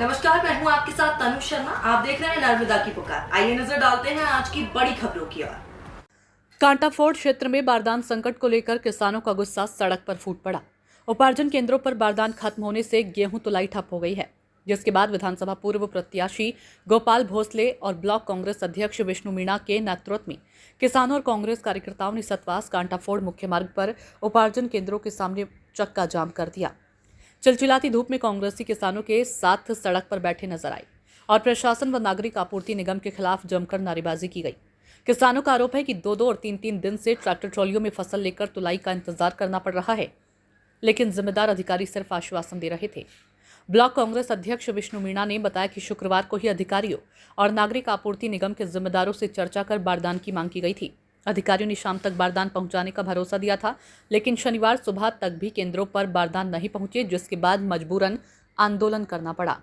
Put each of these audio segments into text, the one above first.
नमस्कार, मैं हूं आपके साथ तनु शर्मा। आप देख रहे हैं नर्मदा की पुकार। आइए नजर डालते हैं आज की बड़ी खबरों की ओर। कांटाफोड़ क्षेत्र में बारदान संकट को लेकर किसानों का गुस्सा सड़क पर फूट पड़ा। उपार्जन केंद्रों पर बारदान खत्म होने से गेहूं तुलाई ठप हो गई है, जिसके बाद विधानसभा पूर्व प्रत्याशी गोपाल भोसले और ब्लॉक कांग्रेस अध्यक्ष विष्णु मीणा के नेतृत्व में किसानों और कांग्रेस कार्यकर्ताओं ने सतवास कांटाफोड़ मुख्य मार्ग पर उपार्जन केंद्रों के सामने चक्का जाम कर दिया। चिलचिलाती धूप में कांग्रेसी किसानों के साथ सड़क पर बैठे नजर आए और प्रशासन व नागरिक आपूर्ति निगम के खिलाफ जमकर नारेबाजी की गई। किसानों का आरोप है कि 2-2 और 3-3 दिन से ट्रैक्टर ट्रॉलियों में फसल लेकर तुलाई का इंतजार करना पड़ रहा है, लेकिन जिम्मेदार अधिकारी सिर्फ आश्वासन दे रहे थे। ब्लॉक कांग्रेस अध्यक्ष विष्णु मीणा ने बताया कि शुक्रवार को ही अधिकारियों और नागरिक आपूर्ति निगम के जिम्मेदारों से चर्चा कर बारदान की मांग की गई थी। अधिकारियों ने शाम तक बारदान पहुंचाने का भरोसा दिया था, लेकिन शनिवार सुबह तक भी केंद्रों पर बारदान नहीं पहुंचे, जिसके बाद मजबूरन आंदोलन करना पड़ा।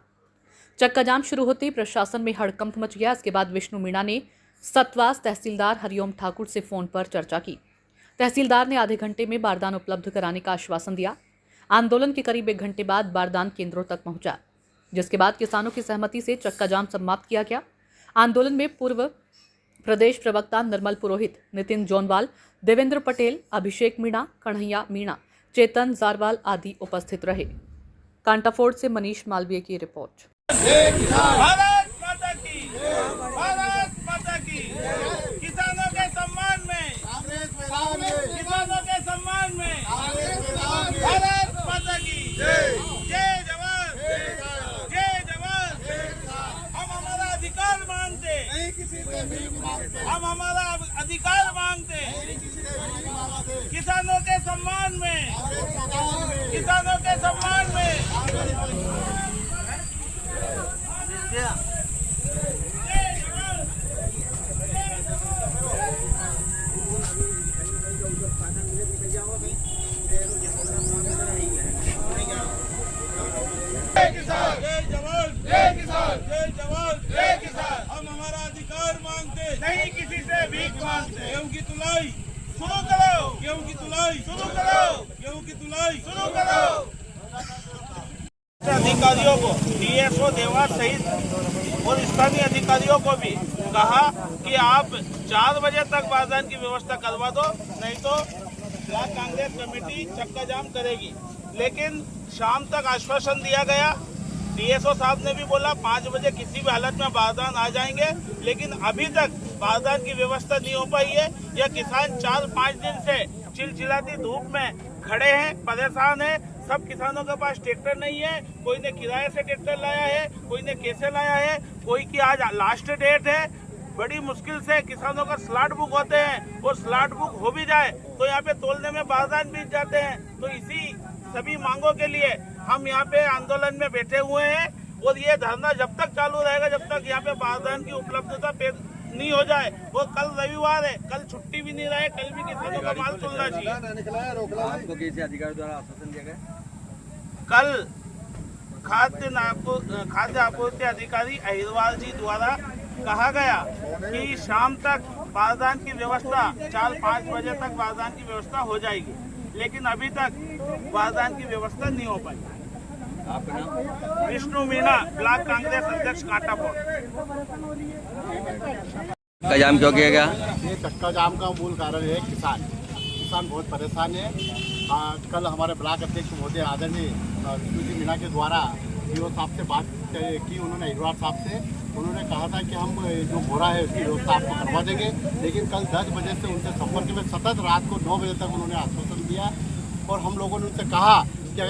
चक्का जाम शुरू होते ही प्रशासन में हड़कंप मच गया। इसके बाद विष्णु मीणा ने सतवास तहसीलदार हरिओम ठाकुर से फोन पर चर्चा की। तहसीलदार ने आधे घंटे में बारदान उपलब्ध कराने का आश्वासन दिया। आंदोलन के करीब 1 घंटे बाद बारदान केंद्रों तक पहुंचा, जिसके बाद किसानों की सहमति से चक्का जाम समाप्त किया गया। आंदोलन में पूर्व प्रदेश प्रवक्ता निर्मल पुरोहित, नितिन जोनवाल, देवेंद्र पटेल, अभिषेक मीणा, कन्हैया मीणा, चेतन जारवाल आदि उपस्थित रहे। कांटाफोड़ से मनीष मालवीय की रिपोर्ट। भारत माता की, भारत माता की। किसानों के सम्मान में, किसानों के सम्मान में भारत माता की जय जवान, जय जवान। हम हमारा अधिकार मांगते, हम हमारा अधिकार मांगते। किसानों के सम्मान में, किसानों के सम्मान में। जय किसान, जय जवान, जय किसान, जय जवान, जय किसान। हम हमारा अधिकार मांगते, नहीं किसी से भीख मांगते। गेहूं की तुलाई शुरू करो, गेहूं की तुलाई शुरू करो, गेहूं की तुलाई शुरू करो। अधिकारियों को, डीएसओ देवास सहित और स्थानीय अधिकारियों को भी कहा कि आप 4 बजे तक बारदान की व्यवस्था करवा दो, नहीं तो ब्लॉक कांग्रेस कमेटी चक्का जाम करेगी। लेकिन शाम तक आश्वासन दिया गया। डीएसओ साहब ने भी बोला 5 बजे किसी भी हालत में बारदान आ जाएंगे, लेकिन अभी तक बारदान की व्यवस्था नहीं हो पाई है। यह किसान 4-5 दिन से चिलचिलाती धूप में खड़े हैं, परेशान हैं। सब किसानों के पास ट्रैक्टर नहीं है, कोई ने किराए से ट्रैक्टर लाया है, कोई ने कैसे लाया है, कोई की आज लास्ट डेट है। बड़ी मुश्किल से किसानों का स्लॉट बुक होते हैं, और स्लॉट बुक हो भी जाए तो यहाँ पे तोलने में बारदान बीत जाते हैं। तो इसी सभी मांगों के लिए हम यहाँ पे आंदोलन में बैठे हुए हैं, और ये धरना जब तक चालू रहेगा जब तक यहाँ पे बारदान की उपलब्धता नहीं हो जाए। और कल रविवार है, कल छुट्टी भी नहीं रहे, कल भी किसानों का माल तुलना चाहिए। आपको किसी अधिकारी द्वारा आश्वासन दिया गया? कल खाद्य आपूर्ति अधिकारी अहिरवाल जी द्वारा कहा गया कि शाम तक बारदान की व्यवस्था 4-5 बजे तक बारदान की व्यवस्था हो जाएगी, लेकिन अभी तक बारदान की व्यवस्था नहीं हो पाई। आपका नाम? विष्णु मीणा, ब्लॉक कांग्रेस अध्यक्ष कांटाफोड़। चक्का जाम क्यों किया गया? ये चक्का जाम का मूल कारण है किसान बहुत परेशान है। कल हमारे ब्लॉक अध्यक्ष महोदय आदरणीय विष्णु जी मीणा के द्वारा डीओ साहब से बात की उन्होंने, अहिरवाल साहब से। उन्होंने कहा था कि हम जो बोरा है उसकी व्यवस्था आपको करवा देंगे, लेकिन कल 10 बजे से उनसे संपर्क में सतत रात को 9 बजे तक उन्होंने आश्वासन दिया। और हम लोगों ने उनसे कहा कि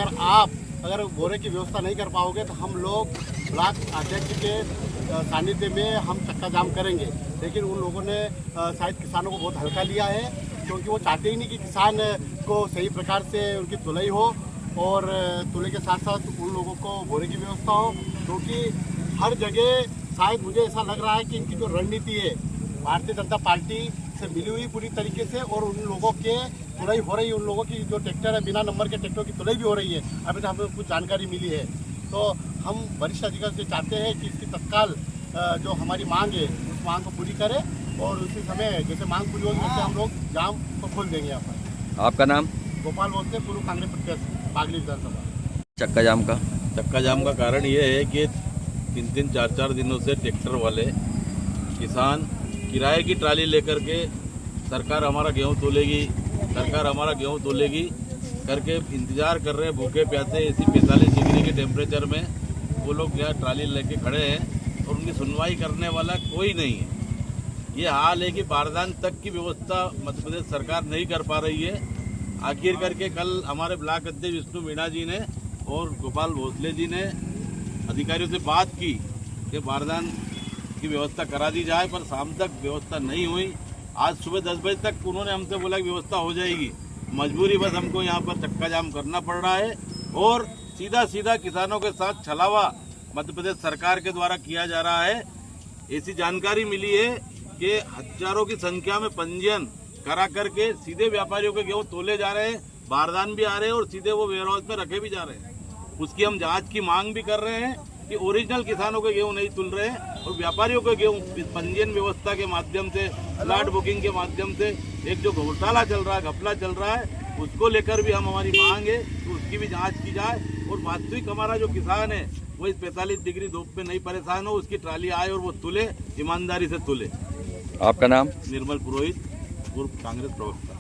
अगर बोरे की व्यवस्था नहीं कर पाओगे तो हम लोग ब्लॉक अध्यक्ष के सानिध्य में हम चक्का जाम करेंगे। लेकिन उन लोगों ने शायद किसानों को बहुत हल्का लिया है, क्योंकि वो चाहते ही नहीं कि किसान को सही प्रकार से उनकी तुलाई हो, और तुलाई के साथ साथ उन लोगों को बोरे की व्यवस्था हो। क्योंकि हर जगह शायद मुझे ऐसा लग रहा है कि इनकी जो रणनीति है भारतीय जनता पार्टी से मिली हुई पूरी तरीके से, और उन लोगों के तुलाई हो रही है, उन लोगों की जो ट्रैक्टर है बिना नंबर के ट्रैक्टर की तुलाई भी हो रही है। अभी तो हमें कुछ जानकारी मिली है। तो हम वरिष्ठ अधिकारी से चाहते हैं कि इसकी तत्काल जो हमारी मांग है उस मांग को पूरी करें, और उसी समय जैसे मांग पूरी होगी वैसे हम लोग जाम को खोल देंगे यहाँ पर। आपका नाम? गोपाल भोसले, पूर्व कांग्रेस प्रत्याशी, बागली विधानसभा। चक्का जाम का कारण ये है कि तीन चार दिनों से ट्रैक्टर वाले किसान किराए की ट्राली लेकर के सरकार हमारा गेहूं तोलेगी, सरकार हमारा गेहूं तोलेगी करके इंतजार कर रहे हैं, भूखे प्यासे ऐसी 45 डिग्री के टेम्परेचर में वो लोग यहाँ ट्राली लेके खड़े हैं और उनकी सुनवाई करने वाला कोई नहीं है। ये हाल है कि बारदान तक की व्यवस्था मध्य प्रदेश सरकार नहीं कर पा रही है। आखिर करके कल हमारे ब्लॉक अध्यक्ष विष्णु मीणा जी ने और गोपाल भोसले जी ने अधिकारियों से बात की कि बारदान की व्यवस्था करा दी जाए, पर शाम तक व्यवस्था नहीं हुई। आज सुबह 10 बजे तक उन्होंने हमसे बोला कि व्यवस्था हो जाएगी। मजबूरी बस हमको यहाँ पर चक्का जाम करना पड़ रहा है और सीधा किसानों के साथ छलावा मध्य प्रदेश सरकार के द्वारा किया जा रहा है। ऐसी जानकारी मिली है कि हजारों की संख्या में पंजीयन करा करके सीधे व्यापारियों के गेहूँ तोले जा रहे हैं, बारदान भी आ रहे हैं और सीधे वो वेयर हाउस में रखे भी जा रहे हैं। उसकी हम जांच की मांग भी कर रहे हैं कि ओरिजिनल किसानों के गेहूँ नहीं तुल रहे हैं और व्यापारियों के गेहूँ पंजीयन व्यवस्था के माध्यम से, स्लॉट बुकिंग के माध्यम से एक जो घोटाला चल रहा है, घपला चल रहा है, उसको लेकर भी हमारी मांग है तो उसकी भी जांच की जाए और वास्तविक हमारा जो किसान है वो इस 45 डिग्री धूप पे नहीं परेशान हो, उसकी ट्राली आए और वो तुले, ईमानदारी से तुले। आपका नाम? निर्मल पुरोहित, पूर्व कांग्रेस प्रवक्ता।